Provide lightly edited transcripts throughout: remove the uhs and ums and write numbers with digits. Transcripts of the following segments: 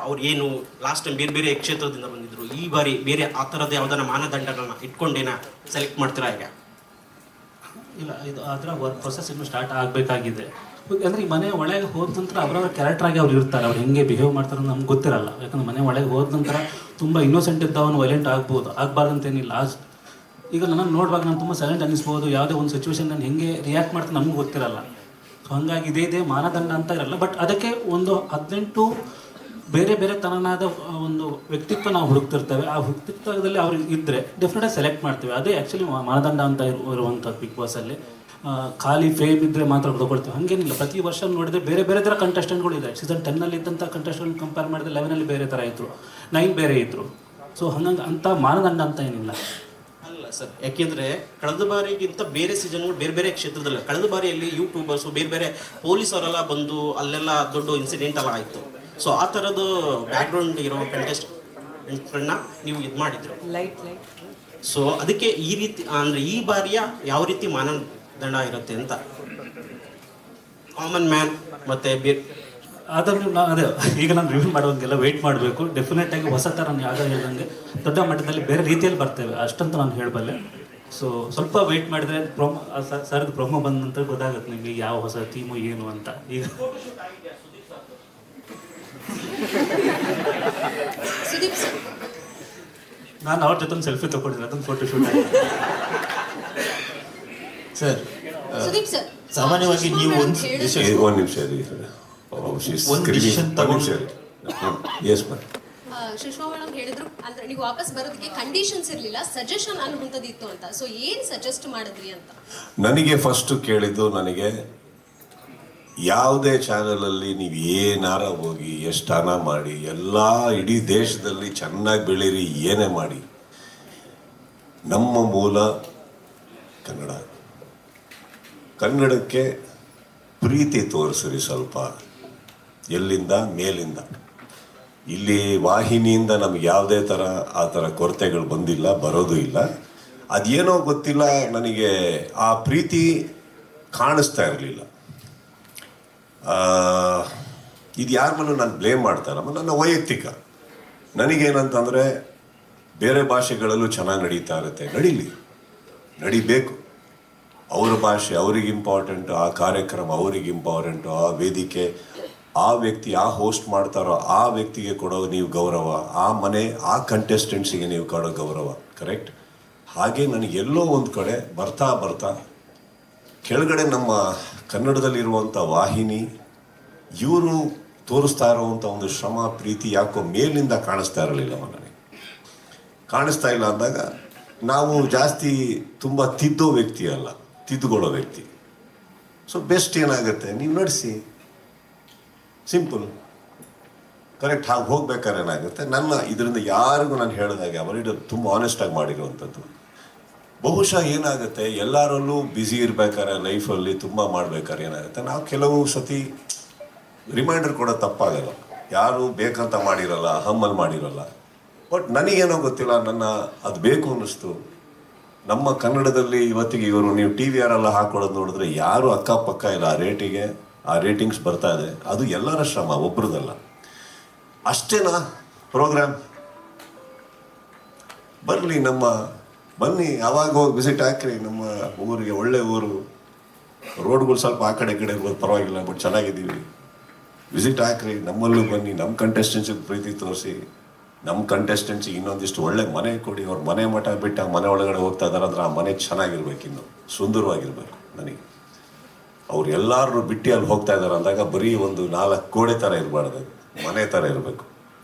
ಅವ್ರು ಏನು last time ಬೇರೆ ಬೇರೆ ಕ್ಷೇತ್ರದಿಂದ ಬಂದಿದ್ರು, ಈ ಬಾರಿ ಬೇರೆ ಆ ಥರದ ಯಾವ್ದಾನ ಮಾನದಂಡಗಳನ್ನ ಇಟ್ಕೊಂಡೇನ ಸೆಲೆಕ್ಟ್ ಮಾಡ್ತೀರಾ ಈಗ? ಇಲ್ಲ, ಇದು ಅದರ ವರ್ಕ್ ಪ್ರೊಸೆಸ್ ಇನ್ನೂ ಸ್ಟಾರ್ಟ್ ಆಗಬೇಕಾಗಿದೆ. ಅಂದರೆ ಈ ಮನೆ ಒಳಗೆ ಹೋದ ನಂತರ ಅವರವರ ಕ್ಯಾರೆಕ್ಟರ್ ಆಗಿ ಅವ್ರು ಇರ್ತಾರೆ, ಅವ್ರು ಹೆಂಗೆ ಬಿಹೇವ್ ಮಾಡ್ತಾರೆ ಅಂತ ನಮ್ಗೆ ಗೊತ್ತಿರಲ್ಲ. ಯಾಕಂದ್ರೆ ಮನೆ ಒಳಗೆ ಹೋದ ನಂತರ ತುಂಬ ಇನ್ನೋಸೆಂಟ್ ಇದ್ದವನು ವೈಲೆಂಟ್ ಆಗ್ಬೋದು, ಆಗಬಾರ್ದಂತೇನಿಲ್ಲ. ಈಗ ನನ್ನನ್ನು ನೋಡುವಾಗ ನಾನು ತುಂಬ ಸೈಲೆಂಟ್ ಅನ್ನಿಸ್ಬೋದು, ಯಾವುದೇ ಒಂದು ಸಿಚುವೇಶನ್ ನಾನು ಹೆಂಗೆ ರಿಯಾಕ್ಟ್ ಮಾಡ್ತೀನಿ ನಮಗೂ ಗೊತ್ತಿರಲ್ಲ. ಸೊ ಹಾಗಾಗಿ ಇದೇ ಮಾನದಂಡ ಅಂತ ಇರಲ್ಲ. ಬಟ್ ಅದಕ್ಕೆ ಒಂದು 18 ಬೇರೆ ಬೇರೆ ತರನಾದ ಒಂದು ವ್ಯಕ್ತಿತ್ವ ನಾವು ಹುಡುಕ್ತಿರ್ತೇವೆ. ಆ ವ್ಯಕ್ತಿತ್ವದಲ್ಲಿ ಅವ್ರಿಗೆ ಇದ್ದರೆ ಡೆಫಿನೆಟಾಗಿ ಸೆಲೆಕ್ಟ್ ಮಾಡ್ತೀವಿ. ಅದೇ ಆ್ಯಕ್ಚುಲಿ ಮಾನದಂಡ ಅಂತ ಇರುವಂಥದ್ದು ಬಿಗ್ ಬಾಸಲ್ಲಿ. ಖಾಲಿ ಫೇಮ್ ಇದ್ದರೆ ಮಾತ್ರ ತಗೊಳ್ತೀವಿ ಹಾಗೇನಿಲ್ಲ. ಪ್ರತಿ ವರ್ಷ ನೋಡಿದರೆ ಬೇರೆ ಬೇರೆ ಥರ ಕಂಟೆಸ್ಟೆಂಟ್ಗಳು ಇದೆ. ಸೀಸನ್ 10ನಲ್ಲಿ ಇದ್ದಂಥ ಕಂಟೆಸ್ಟೆಂಟ್ ಕಂಪೇರ್ ಮಾಡಿದ್ರೆ 11ನಲ್ಲಿ ಬೇರೆ ಥರ ಇದ್ದರು, 9 ಬೇರೆ ಇದ್ದರು. ಸೊ ಹಂಗಂಗೆ ಅಂಥ ಮಾನದಂಡ ಅಂತ ಏನಿಲ್ಲ. ಅಲ್ಲ ಸರ್, ಯಾಕೆಂದರೆ ಕಳೆದ ಬಾರಿಗಿಂತ ಬೇರೆ ಸೀಸನ್ಗಳು ಬೇರೆ ಬೇರೆ ಕ್ಷೇತ್ರದಲ್ಲಿ, ಕಳೆದ ಬಾರಿಯಲ್ಲಿ ಯೂಟ್ಯೂಬರ್ಸು ಬೇರೆ ಬೇರೆ ಪೊಲೀಸವರೆಲ್ಲ ಬಂದು ಅಲ್ಲೆಲ್ಲ ದೊಡ್ಡ ಇನ್ಸಿಡೆಂಟ್ ಎಲ್ಲ ಆಯಿತು. ಸೊ ಆ ಥರದ್ದು ಬ್ಯಾಕ್ಗ್ರೌಂಡ್ ಇರೋ ಕಂಟೆಸ್ಟೆಂಟ್ಗಳನ್ನ ನೀವು ಇದು ಮಾಡಿದ್ರು. ಸೊ ಅದಕ್ಕೆ ಈ ರೀತಿ ಅಂದರೆ ಈ ಬಾರಿಯ ಯಾವ ರೀತಿ ಮಾನದಂಡ ಇರುತ್ತೆ ಅಂತ ಕಾಮನ್ ಮ್ಯಾನ್ ಮತ್ತು ಅದನ್ನು ಅದೇ ಈಗ ನಾನು ರಿವ್ಯೂ ಮಾಡೋಂಗೆಲ್ಲ ವೆಯ್ಟ್ ಮಾಡಬೇಕು. ಡೆಫಿನೆಟಾಗಿ ಹೊಸ ಥರ ನಾನು ಯಾವಾಗ ಹೇಳ್ದಂಗೆ ದೊಡ್ಡ ಮಟ್ಟದಲ್ಲಿ ಬೇರೆ ರೀತಿಯಲ್ಲಿ ಬರ್ತೇವೆ ಅಷ್ಟಂತ ನಾನು ಹೇಳಬಲ್ಲೆ. ಸೊ ಸ್ವಲ್ಪ ವೆಯ್ಟ್ ಮಾಡಿದರೆ ಸರ್ದು ಪ್ರೊಮೋ ಬಂದ ನಂತರ ಗೊತ್ತಾಗುತ್ತೆ ನಿಮಗೆ ಯಾವ ಹೊಸ ಥೀಮು ಏನು ಅಂತ. ಈಗ ನಾನು ಅವ್ರ ಜೊತೆ ಒಂದು ಸೆಲ್ಫಿ ತಗೊಂಡಿದ್ದೆ, ಅದೊಂದು ಫೋಟೋ ಶೂಟ್ ಆಗಿದೆ ಸರ್. ಸಾಮಾನ್ಯವಾಗಿ ನೀವು ಒಂದು ನಿಮಿಷ ಸುಷ್ಮಾ ಮೇಡಮ್ ಹೇಳಿದ್ರು ಅಂದ್ರೆ ನೀವು ವಾಪಸ್ ಬರೋದಕ್ಕೆ ಕಂಡೀಷನ್ಸ್ ಇರಲಿಲ್ಲ, ಸಜೆಷನ್ ಅನ್ನುವಂಥದ್ದು ಅಂತ. ಸೊ ಏನ್ ಸಜೆಸ್ಟ್ ಮಾಡಿದ್ರಿ ಅಂತ ನನಗೆ ಫಸ್ಟ್ ಕೇಳಿದ್ದು, ನನಗೆ ಯಾವುದೇ ಚಾನಲಲ್ಲಿ ನೀವು ಏನಾರ ಹೋಗಿ ಎಷ್ಟು ಹಣ ಮಾಡಿ ಎಲ್ಲ ಇಡೀ ದೇಶದಲ್ಲಿ ಚೆನ್ನಾಗಿ ಬೆಳೀರಿ, ಏನೇ ಮಾಡಿ, ನಮ್ಮ ಮೂಲ ಕನ್ನಡ, ಕನ್ನಡಕ್ಕೆ ಪ್ರೀತಿ ತೋರಿಸ್ರಿ ಸ್ವಲ್ಪ. ಎಲ್ಲಿಂದ? ಮೇಲಿಂದ. ಇಲ್ಲಿ ವಾಹಿನಿಯಿಂದ ನಮ್ಗೆ ಯಾವುದೇ ಥರ ಆ ಥರ ಕೊರತೆಗಳು ಬಂದಿಲ್ಲ, ಬರೋದು ಇಲ್ಲ. ಅದೇನೋ ಗೊತ್ತಿಲ್ಲ, ನನಗೆ ಆ ಪ್ರೀತಿ ಕಾಣಿಸ್ತಾ ಇರಲಿಲ್ಲ. ಇದು ಯಾರ ಮೇಲೂ ನಾನು ಬ್ಲೇಮ್ ಮಾಡ್ತಾರಮ್ಮ, ನನ್ನ ವೈಯಕ್ತಿಕ. ನನಗೇನಂತಂದರೆ ಬೇರೆ ಭಾಷೆಗಳಲ್ಲೂ ಚೆನ್ನಾಗಿ ನಡೀತಾ ಇರುತ್ತೆ, ನಡಿಬೇಕು. ಅವ್ರ ಭಾಷೆ ಅವ್ರಿಗೆ ಇಂಪಾರ್ಟೆಂಟು, ಆ ಕಾರ್ಯಕ್ರಮ ಅವ್ರಿಗೆ ಇಂಪಾರ್ಟೆಂಟು, ಆ ವೇದಿಕೆ, ಆ ವ್ಯಕ್ತಿ ಆ ಹೋಸ್ಟ್ ಮಾಡ್ತಾರೋ ಆ ವ್ಯಕ್ತಿಗೆ ಕೊಡೋ ನೀವು ಗೌರವ, ಆ ಮನೆ ಆ ಕಂಟೆಸ್ಟೆಂಟ್ಸಿಗೆ ನೀವು ಕೊಡೋ ಗೌರವ, ಕರೆಕ್ಟ್. ಹಾಗೆ ನನಗೆ ಎಲ್ಲೋ ಒಂದು ಕಡೆ ಬರ್ತಾ ಕೆಳಗಡೆ ನಮ್ಮ ಕನ್ನಡದಲ್ಲಿರುವಂಥ ವಾಹಿನಿ ಇವರು ತೋರಿಸ್ತಾ ಇರೋವಂಥ ಒಂದು ಶ್ರಮ, ಪ್ರೀತಿ ಯಾಕೋ ಮೇಲಿಂದ ಕಾಣಿಸ್ತಾ ಇರಲಿಲ್ಲ. ನನಗೆ ಕಾಣಿಸ್ತಾ ಇಲ್ಲ ಅಂದಾಗ ನಾವು ಜಾಸ್ತಿ ತುಂಬ ತಿದ್ದೋ ವ್ಯಕ್ತಿ ಅಲ್ಲ, ತಿದ್ದುಕೊಳ್ಳೋ ವ್ಯಕ್ತಿ. ಸೊ ಬೆಸ್ಟ್ ಏನಾಗುತ್ತೆ, ನೀವು ನಡೆಸಿ, ಸಿಂಪಲ್, ಕರೆಕ್ಟ್. ಹಾಗೆ ಹೋಗ್ಬೇಕಾದ್ರೆ ಏನಾಗುತ್ತೆ, ನನ್ನ ಇದರಿಂದ ಯಾರಿಗೂ ನಾನು ಹೇಳಿದಾಗೆ ಅವರಿಡ ತುಂಬ ಆನೆಸ್ಟಾಗಿ ಮಾಡಿರುವಂಥದ್ದು. ಬಹುಶಃ ಏನಾಗುತ್ತೆ, ಎಲ್ಲರಲ್ಲೂ ಬ್ಯುಸಿ ಇರ್ಬೇಕಾದ್ರೆ ಲೈಫಲ್ಲಿ ತುಂಬ ಮಾಡ್ಬೇಕಾದ್ರೆ ಏನಾಗುತ್ತೆ, ನಾವು ಕೆಲವು ಸತಿ ರಿಮೈಂಡರ್ ಕೊಡೋ ತಪ್ಪಾಗಲ್ಲ. ಯಾರು ಬೇಕಂತ ಮಾಡಿರಲ್ಲ, ಹಮ್ಮಲ್ಲಿ ಮಾಡಿರಲ್ಲ. ಬಟ್ ನನಗೇನೋ ಗೊತ್ತಿಲ್ಲ, ಅದು ಬೇಕು ಅನ್ನಿಸ್ತು. ನಮ್ಮ ಕನ್ನಡದಲ್ಲಿ ಇವತ್ತಿಗೆ ಇವರು ನೀವು ಟಿ ವಿ ಆರೆಲ್ಲ ಹಾಕೊಳ್ಳೋದು ನೋಡಿದ್ರೆ ಯಾರು ಅಕ್ಕಪಕ್ಕ ಇಲ್ಲ. ಆ ರೇಟಿಂಗ್ಸ್ ಬರ್ತಾ ಇದೆ, ಅದು ಎಲ್ಲರ ಶ್ರಮ, ಒಬ್ರದಲ್ಲ. ಅಷ್ಟೇನಾ ಪ್ರೋಗ್ರಾಮ್? ಬನ್ನಿ ಆವಾಗ ಹೋಗಿ ವಿಸಿಟ್ ಹಾಕ್ರಿ ನಮ್ಮ ಊರಿಗೆ. ಒಳ್ಳೆ ಊರು, ರೋಡ್ಗಳು ಸ್ವಲ್ಪ ಆ ಕಡೆ ಇರ್ಬೋದು, ಪರವಾಗಿಲ್ಲ, ಬಟ್ ಚೆನ್ನಾಗಿದ್ದೀವಿ. ವಿಸಿಟ್ ಹಾಕ್ರಿ, ನಮ್ಮಲ್ಲೂ ಬನ್ನಿ, ನಮ್ಮ ಕಂಟೆಸ್ಟೆಂಟ್ಸಿಗೆ ಪ್ರೀತಿ ತೋರಿಸಿ, ನಮ್ಮ ಕಂಟೆಸ್ಟೆಂಟ್ಸಿಗೆ ಇನ್ನೊಂದಿಷ್ಟು ಒಳ್ಳೆ ಮನೆ ಕೊಡಿ. ಅವ್ರ ಮನೆ ಮಠ ಬಿಟ್ಟು ಆ ಮನೆ ಒಳಗಡೆ ಹೋಗ್ತಾ ಇದ್ದಾರೆ ಅಂದ್ರೆ ಆ ಮನೆ ಚೆನ್ನಾಗಿರ್ಬೇಕು, ಇನ್ನು ಸುಂದರವಾಗಿರ್ಬೇಕು. ನನಗೆ ಅವ್ರು ಎಲ್ಲರೂ ಬಿಟ್ಟು ಅಲ್ಲಿ ಹೋಗ್ತಾ ಇದ್ದಾರೆ ಅಂದಾಗ ಬರೀ ಒಂದು 4 ಗೋಡೆ ಥರ ಇರಬಾರ್ದು, ಮನೆ ಥರ ಇರಬೇಕು.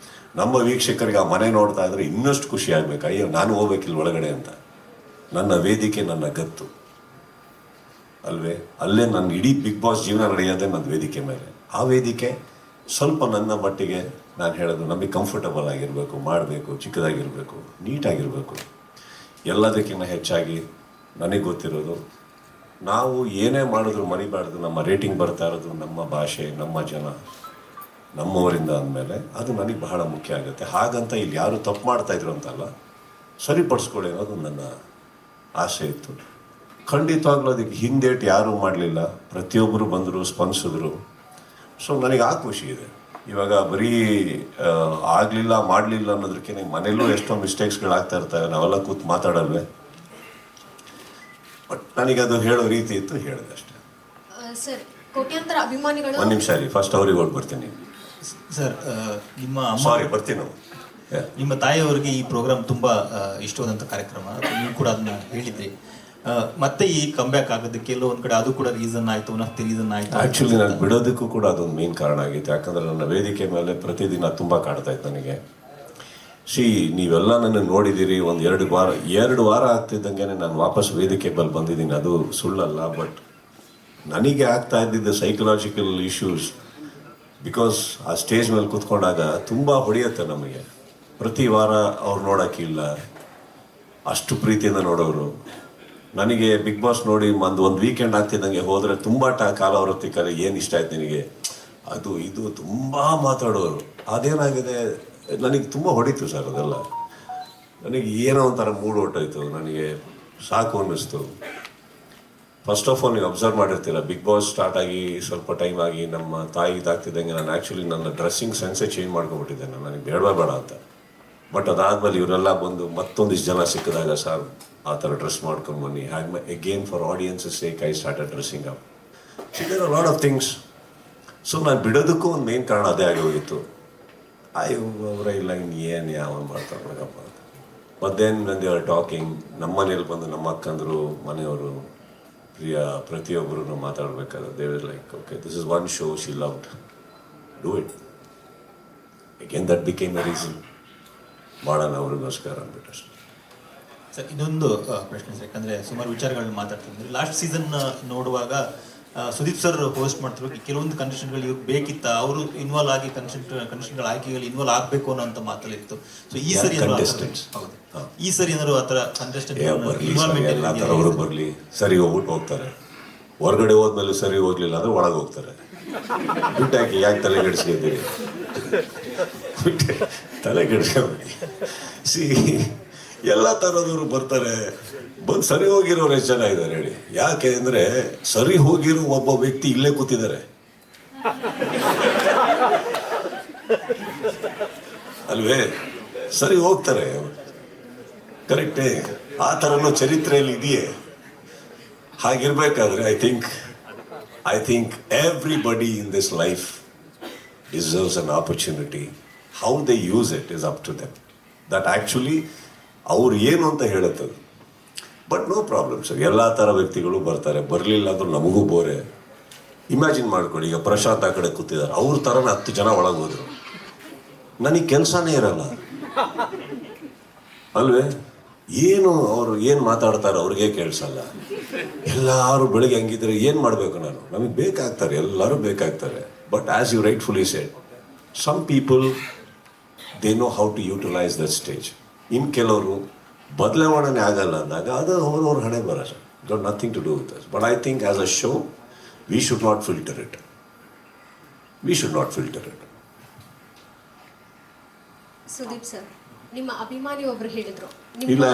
ನಮ್ಮ ವೀಕ್ಷಕರಿಗೆ ಆ ಮನೆ ನೋಡ್ತಾ ಇದ್ರೆ ಇನ್ನಷ್ಟು ಖುಷಿ ಆಗ್ಬೇಕು, ಅಯ್ಯೋ ನಾನು ಹೋಗ್ಬೇಕಿಲ್ಲ ಒಳಗಡೆ ಅಂತ. ನನ್ನ ವೇದಿಕೆ ನನ್ನ ಗತ್ತು ಅಲ್ವೇ, ಅಲ್ಲೇ ನನ್ನ ಇಡೀ ಬಿಗ್ ಬಾಸ್ ಜೀವನ ನಡೆಯೋದೇ ನನ್ನ ವೇದಿಕೆ ಮೇಲೆ. ಆ ವೇದಿಕೆ ಸ್ವಲ್ಪ ನನ್ನ ಮಟ್ಟಿಗೆ ನಾನು ಹೇಳೋದು, ನಮಗೆ ಕಂಫರ್ಟಬಲ್ ಆಗಿರಬೇಕು, ಮಾಡಬೇಕು, ಚಿಕ್ಕದಾಗಿರಬೇಕು, ನೀಟಾಗಿರಬೇಕು. ಎಲ್ಲದಕ್ಕಿಂತ ಹೆಚ್ಚಾಗಿ ನನಗೆ ಗೊತ್ತಿರೋದು, ನಾವು ಏನೇ ಮಾಡಿದ್ರು ಮರಿಬಾರ್ದು, ನಮ್ಮ ರೇಟಿಂಗ್ ಬರ್ತಾ ಇರೋದು ನಮ್ಮ ಭಾಷೆ, ನಮ್ಮ ಜನ, ನಮ್ಮವರಿಂದ ಅಂದಮೇಲೆ ಅದು ನನಗೆ ಬಹಳ ಮುಖ್ಯ ಆಗುತ್ತೆ. ಹಾಗಂತ ಇಲ್ಲಿ ಯಾರು ತಪ್ಪು ಮಾಡ್ತಾಯಿದ್ರು ಅಂತಲ್ಲ, ಸರಿಪಡಿಸ್ಕೊಳ್ಳಿ ಅನ್ನೋದು ನನ್ನ ಆಸೆ ಇತ್ತು. ಖಂಡಿತವಾಗ್ಲೂ ಅದಕ್ಕೆ ಹಿಂದೇಟು ಯಾರೂ ಮಾಡಲಿಲ್ಲ, ಪ್ರತಿಯೊಬ್ಬರು ಬಂದರು, ಸ್ಪಂದಿಸಿದ್ರು. ಸೊ ನನಗೆ ಆ ಖುಷಿ ಇದೆ. ಇವಾಗ ಬರೀ ಆಗಲಿಲ್ಲ ಮಾಡಲಿಲ್ಲ ಅನ್ನೋದಕ್ಕೆ ಮನೇಲೂ ಎಷ್ಟೋ ಮಿಸ್ಟೇಕ್ಸ್ಗಳಾಗ್ತಾ ಇರ್ತವೆ, ನಾವೆಲ್ಲ ಕೂತು ಮಾತಾಡಲ್ವೇ. ಬಟ್ ನನಗದು ಹೇಳೋ ರೀತಿ ಇತ್ತು, ಹೇಳಿದೆ ಅಷ್ಟೇ. ಸರ್, ಕೋಟ್ಯಾಂತರ ಅಭಿಮಾನಿಗಳು ಒಂದು ನಿಮಿಷ ರೀ, ಫಸ್ಟ್ ಅವ್ರಿಗೆ ಹೋಗಿ ಬರ್ತೀನಿ. ಸರ್, ನಿಮ್ಮ ಅಮ್ಮ, ಸಾರಿ, ಬರ್ತೀನಿ ನಾವು. ನಿಮ್ಮ ತಾಯಿಯವರಿಗೆ ಈ ಪ್ರೋಗ್ರಾಮ್ ತುಂಬಾ ಇಷ್ಟವಾದಂಥ ಕಾರ್ಯಕ್ರಮ, ನೀವು ಕೂಡ ಅದನ್ನ ಹೇಳಿದ್ರಿ. ಮತ್ತೆ ಈ ಕಂಬ್ಯಾಕ್ ಆಗೋದಕ್ಕೆ ಎಲ್ಲೋ ಒಂದ್ ಕಡೆ ಅದು ಕೂಡ ರೀಸನ್ ಆಯ್ತು, ಒನ್ ಆಫ್ ದಿ ರೀಸನ್ ಆಯ್ತು. ಆ್ಯಕ್ಚುಲಿ ನಾನು ಬಿಡೋದಕ್ಕೂ ಕೂಡ ಅದೊಂದು ಮೇನ್ ಕಾರಣ ಆಗಿತ್ತು. ಯಾಕಂದರೆ ನನ್ನ ವೇದಿಕೆ ಮೇಲೆ ಪ್ರತಿದಿನ ತುಂಬ ಕಾಡ್ತಾ ಇತ್ತು ನನಗೆ. ನೀವೆಲ್ಲ ನನ್ನ ನೋಡಿದ್ದೀರಿ, ಒಂದು 2 ವಾರ ಆಗ್ತಿದ್ದಂಗೆ ನಾನು ವಾಪಸ್ ವೇದಿಕೆ ಮೇಲೆ ಬಂದಿದ್ದೀನಿ, ಅದು ಸುಳ್ಳಲ್ಲ. ಬಟ್ ನನಗೆ ಆಗ್ತಾ ಇದ್ದಿದ್ದು ಸೈಕಲಾಜಿಕಲ್ ಇಶ್ಯೂಸ್, ಬಿಕಾಸ್ ಆ ಸ್ಟೇಜ್ ಮೇಲೆ ಕೂತ್ಕೊಂಡಾಗ ತುಂಬ ಹೊಡೆಯುತ್ತೆ ನಮಗೆ. ಪ್ರತಿ ವಾರ ಅವ್ರು ನೋಡೋಕ್ಕಿಲ್ಲ, ಅಷ್ಟು ಪ್ರೀತಿಯಿಂದ ನೋಡೋರು. ನನಗೆ ಬಿಗ್ ಬಾಸ್ ನೋಡಿ ಒಂದು ವೀಕೆಂಡ್ ಆಗ್ತಿದ್ದಂಗೆ ಹೋದರೆ ತುಂಬ ಕಾಲ ಹೊರತಿಕ್ಕಲ್ಲಿ ಏನು ಇಷ್ಟ ಆಯ್ತು ನಿನಗೆ, ಅದು ಇದು ತುಂಬ ಮಾತಾಡೋರು. ಅದೇನಾಗಿದೆ, ನನಗೆ ತುಂಬ ಹೊಡಿತು ಸರ್ ಅದೆಲ್ಲ. ನನಗೆ ಏನೋ ಒಂಥರ ಮೂಡ್ ಹೊಟ್ಟೋಯ್ತು, ನನಗೆ ಸಾಕು ಅನ್ನಿಸ್ತು. ಫಸ್ಟ್ ಆಫ್ ಆಲ್ ನೀವು ಅಬ್ಸರ್ವ್ ಮಾಡಿರ್ತೀರ, ಬಿಗ್ ಬಾಸ್ ಸ್ಟಾರ್ಟ್ ಆಗಿ ಸ್ವಲ್ಪ ಟೈಮ್ ಆಗಿ ನಮ್ಮ ತಾಯಿ ಇದಾಗ್ತಿದ್ದಂಗೆ ನಾನು ಆ್ಯಕ್ಚುಲಿ ನನ್ನ ಡ್ರೆಸ್ಸಿಂಗ್ ಸೆನ್ಸೇ ಚೇಂಜ್ ಮಾಡ್ಕೊಂಡ್ಬಿಟ್ಟಿದ್ದೆ. ನನಗೆ ಬೇಡ ಅಂತ. ಬಟ್ ಅದಾದಮೇಲೆ ಇವರೆಲ್ಲ ಬಂದು ಮತ್ತೊಂದಿಷ್ಟು ಜನ ಸಿಕ್ಕಿದಾಗ, ಸರ್ ಆ ಥರ ಡ್ರೆಸ್ ಮಾಡ್ಕೊಂಡು ಬನ್ನಿ, again for audiences sake I started dressing up. There are lot of things. So ನಾನು ಬಿಡೋದಕ್ಕೂ ಒಂದು ಮೇನ್ ಕಾರಣ ಅದೇ ಆಗಿ ಹೋಗಿತ್ತು. ಅವರೇ ಇಲ್ಲ, ಇನ್ನು ಏನು ಯಾವನು ಮಾಡ್ತಾರೆ ನೋಡಪ್ಪ ಅಂತ. ಮತ್ತೇನು ನಂದು ಅವ್ರು ಟಾಕಿಂಗ್, ನಮ್ಮ ಮನೇಲಿ ಬಂದು ನಮ್ಮ ಅಕ್ಕಂದರು, ಮನೆಯವರು, ಪ್ರತಿಯೊಬ್ಬರು ಮಾತಾಡಬೇಕಾದ್ರೆ they were like, okay, this is one show she loved, do it. Again that became a reason, ಮಾಡೋಣ ಅವ್ರಿಗೋಸ್ಕರ ಅಂದ್ಬಿಟ್ಟು ಅಷ್ಟೇ. ಸರ್, ಇನ್ನೊಂದು ಪ್ರಶ್ನೆ ಸರ್, ಯಾಕಂದ್ರೆ ಸುಮಾರು ವಿಚಾರಗಳನ್ನ ಮಾತಾಡ್ತಿದ್ರಿ. ಲಾಸ್ಟ್ ಸೀಸನ್ ನೋಡುವಾಗ ಸುದೀಪ್ ಸರ್ ಹೋಸ್ಟ್ ಮಾಡ್ತಿರ್ಬೇಕು, ಕೆಲವೊಂದು ಕಂಡೀಷನ್ಗಳು ಇವ್ರಿಗೆ ಬೇಕಿತ್ತ, ಅವರು ಇನ್ವಾಲ್ವ್ ಆಗಿ ಕಂಡೀಷನ್ಗಳ ಆಯ್ಕೆಗಳು ಇನ್ವಾಲ್ವ್ ಆಗಬೇಕು ಅನ್ನೋ ಮಾತಲ್ಲಿತ್ತು. ಸೊ ಈ ಸರಿ contestants? ಹೌದು, ಈ ಸರಿ ಏನಾದ್ರು ಆ ಥರ ಕಂಟೆಸ್ಟೆಂಟ್ ಎಲ್ಲ ಥರವರು ಬರಲಿ, ಸರಿ ಹೋಗ್ಬಿಟ್ಟು ಹೋಗ್ತಾರೆ. ಹೊರಗಡೆ ಹೋದ್ಮೇಲೆ ಸರಿ ಹೋಗ್ಲಿಲ್ಲ ಅಂದ್ರೆ ಒಳಗೆ ಹೋಗ್ತಾರೆ. ಬಿಟ್ಟಾಕಿ ಯಾಕೆ ತಲೆ ಕೆಡಿಸ್ಕಿದ್ದೀರಿ, ತಲೆ ಕೆಡಿಸ್ಕೊಂಡ್ಬಿಟ್ಟು ಎಲ್ಲ ಥರದವರು ಬರ್ತಾರೆ. ಬಂದು ಸರಿ ಹೋಗಿರೋರು ಎಷ್ಟು ಜನ ಇದ್ದಾರೆ ಹೇಳಿ? ಯಾಕೆ ಅಂದರೆ ಸರಿ ಹೋಗಿರೋ ಒಬ್ಬ ವ್ಯಕ್ತಿ ಇಲ್ಲೇ ಕೂತಿದ್ದಾರೆ ಅಲ್ವೇ? ಸರಿ ಹೋಗ್ತಾರೆ, ಕರೆಕ್ಟೇ. ಆ ಥರನೂ ಚರಿತ್ರೆಯಲ್ಲಿ ಇದೆಯೇ? ಹಾಗಿರ್ಬೇಕಾದ್ರೆ I think everybody in this life deserves an opportunity. How they use it is up to them. That actually ಅವ್ರು ಏನು ಅಂತ ಹೇಳುತ್ತದು. ಬಟ್ ನೋ ಪ್ರಾಬ್ಲಮ್ ಸರ್, ಎಲ್ಲ ಥರ ವ್ಯಕ್ತಿಗಳು ಬರ್ತಾರೆ. ಬರಲಿಲ್ಲ ಅಂದ್ರೂ ನಮಗೂ ಬೋರೆ. ಇಮ್ಯಾಜಿನ್ ಮಾಡ್ಕೊಳ್ಳಿ, ಈಗ ಪ್ರಶಾಂತ್ ಆ ಕಡೆ ಕೂತಿದ್ದಾರೆ, ಅವ್ರ ಥರನ 10 ಜನ ಒಳಗೆ ಹೋದ್ರು, ನನಗೆ ಕೆಲಸನೇ ಇರಲ್ಲ ಅಲ್ವೇ? ಅವರು ಏನು ಮಾತಾಡ್ತಾರೆ ಅವ್ರಿಗೆ ಕೇಳಿಸಲ್ಲ. ಎಲ್ಲರೂ ಬೆಳಿಗ್ಗೆ ಹಂಗಿದ್ರೆ ಏನು ಮಾಡಬೇಕು ನಾನು? ನಮಗೆ ಬೇಕಾಗ್ತಾರೆ, ಎಲ್ಲರೂ ಬೇಕಾಗ್ತಾರೆ. But as you rightfully said, some people they know how to utilise that stage. ಇನ್ನು ಕೆಲವರು ಬದಲಾವಣೆ ಆಗಲ್ಲ ಅಂದಾಗ ಅದು ಅವ್ರವ್ರ ಹಣೆ ಬರ, don't nothing to do with us. But I think as a show we should not filter it. Sudeep sir, ನಿಮ್ಮ ಅಭಿಮಾನಿ ಒಬ್ರು ಹೇಳಿದ್ರು, ಇಲ್ಲ